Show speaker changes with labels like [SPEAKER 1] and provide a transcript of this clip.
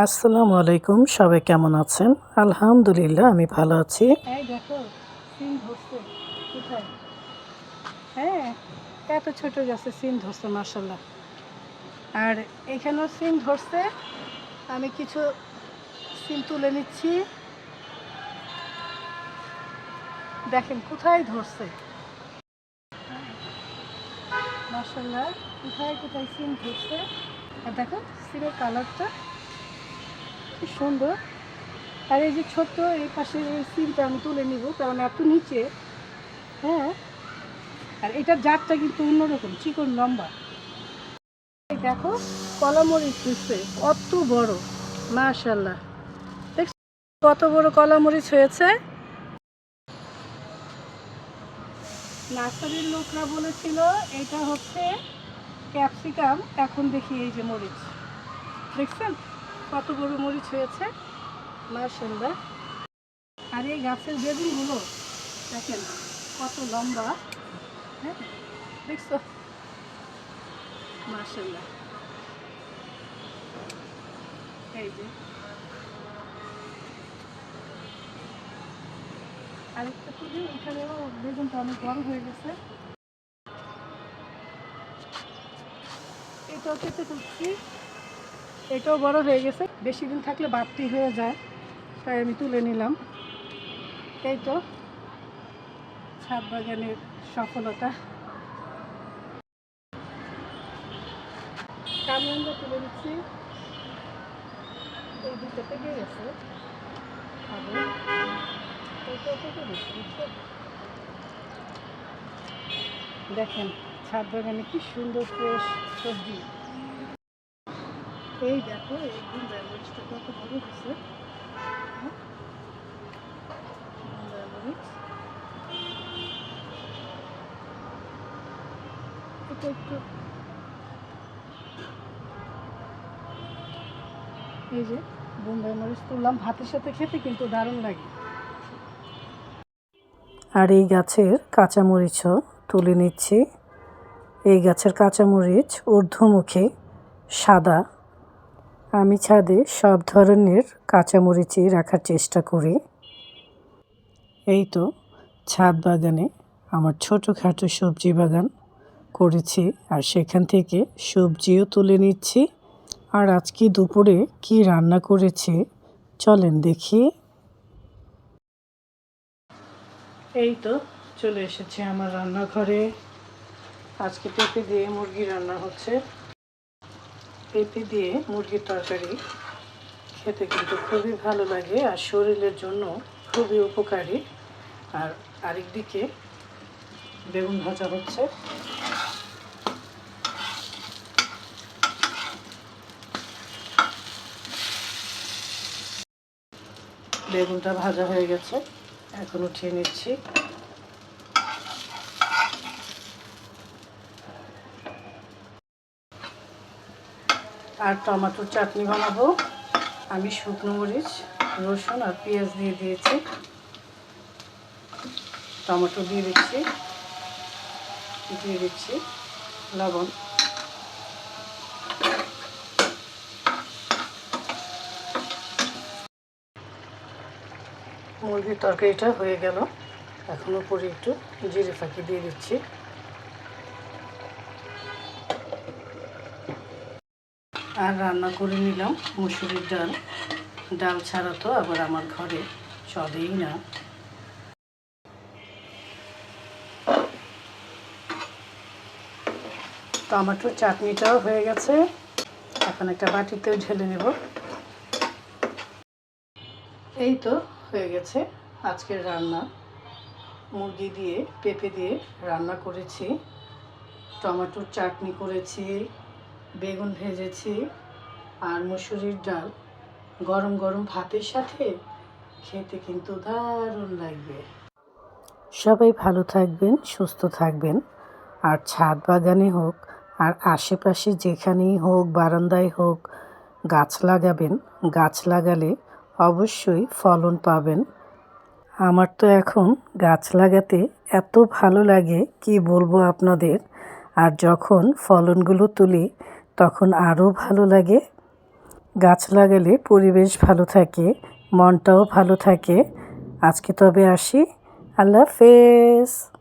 [SPEAKER 1] আসসালামু আলাইকুম, সবাই কেমন আছেন? আলহামদুলিল্লাহ আমি ভালো আছি।
[SPEAKER 2] এই দেখো সিম ধরছে কোথায়? হ্যাঁ, এত ছোট গাছে সিম ধরছে মাশাল্লাহ। আর এখানেও সিম ধরছে। আমি কিছু সিম তুলে নিচ্ছি। দেখেন কোথায় ধরছে মাশাল্লাহ, কোথায় কোথায় সিম ধরছে। আর দেখো সিমের কালারটা কি সুন্দর। আর এই যে ছোট্ট এই পাশের এই সিমটা আমি তুলে নিব, কারণ এত নিচে। হ্যাঁ, আর এটার জাতটা কিন্তু অন্যরকম, চিকন লম্বা। এই দেখো কলা মরিচ হচ্ছে কত বড়, মাশাল্লাহ। দেখছো কত বড় কলা মরিচ হয়েছে। নার্সারির লোকরা বলেছিল এটা হচ্ছে ক্যাপসিকাম, এখন দেখি এই যে মরিচ, দেখছেন কত বড় মরিচ হয়েছে, মাশাল্লাহ। আর এই গাছের বেগুনগুলো দেখেন কত লম্বা। হ্যাঁ, দেখছো, মাশাল্লাহ। এই যে আরেকটা তুলি, এখানেও বেগুনটা অনেক বড় হয়ে গেছে। এটাও কেটে তুলছি, এটাও বড় হয়ে গেছে, বেশি দিন থাকলে বাড়তি হয়ে যায়, তাই আমি তুলে নিলাম। এই তো ছাদ বাগানের সফলতা। কামরাঙ্গা তুলে দিচ্ছি, এই দুটো পেকে গেছে, খাবো। এইটাও পেকে গেছে, বুঝছো? দেখেন ছাদ বাগানে কি সুন্দর ফ্রেশ সবজি। এই দেখো এই গুন্ডার মরিচটা কত বড় হয়েছে। হ্যাঁ, গুন্ডার মরিচ এটা একটু, এই যে বোম্বাই মরিচ তুললাম, ভাতের সাথে খেতে কিন্তু দারুণ লাগে।
[SPEAKER 1] আর এই গাছের কাঁচামরিচও তুলে নিচ্ছি। এই গাছের কাঁচামরিচ ঊর্ধ্বমুখী, সাদা। আমি ছাদে সব ধরনের কাঁচামরিচই রাখার চেষ্টা করি। এই তো ছাদ বাগানে আমার ছোটোখাটো সবজি বাগান করেছি, আর সেখান থেকে সবজিও তুলে নিচ্ছি। আর আজকে দুপুরে কি রান্না করেছি চলেন দেখি। এই তো চলে এসেছি আমার রান্নাঘরে। আজকে পেঁপে দিয়ে মুরগি রান্না হচ্ছে। পেঁপে দিয়ে মুরগির তরকারি খেতে কিন্তু খুবই ভালো লাগে, আর শরীরের জন্য খুবই উপকারী। আর আরেকদিকে বেগুন ভাজা হচ্ছে। বেগুনটা ভাজা হয়ে গেছে, এখন উঠিয়ে নিচ্ছি। আর টমেটোর চাটনি বানাবো। আমি শুকনো মরিচ, রসুন আর পেঁয়াজ দিয়ে দিয়েছি, টমেটো দিয়ে দিচ্ছি লবণ। মুরগির তরকারিটা হয়ে গেল, এখন উপরে একটু জিরে ফাঁকি দিয়ে দিচ্ছি। আর রান্না করে নিলাম মুসুরির ডাল। ডাল ছাড়া তো আবার আমার ঘরে চলেই না। টমেটোর চাটনিটাও হয়ে গেছে, এখন একটা বাটিতেও ঢেলে নেব। এই তো হয়ে গেছে আজকের রান্না। মুরগি দিয়ে পেঁপে দিয়ে রান্না করেছি, টমেটোর চাটনি করেছি, বেগুন ভেজেছি, আর মুসুরির ডাল গরম গরম ভাতের সাথে খেতে কিন্তু দারুণ লাগবে। সবাই ভালো থাকবেন, সুস্থ থাকবেন। আর ছাদ বাগানে হোক আর আশেপাশে যেখানেই হোক, বারান্দায় হোক, গাছ লাগাবেন। গাছ লাগালে অবশ্যই ফলন পাবেন। আমার তো এখন গাছ লাগাতে এত ভালো লাগে কি বলবো আপনাদের। আর যখন ফলনগুলো তুলি তখন আরও ভালো লাগে। গাছ লাগালে পরিবেশ ভালো থাকে, মনটাও ভালো থাকে। আজকে তবে আসি। আল্লাহ হাফেজ।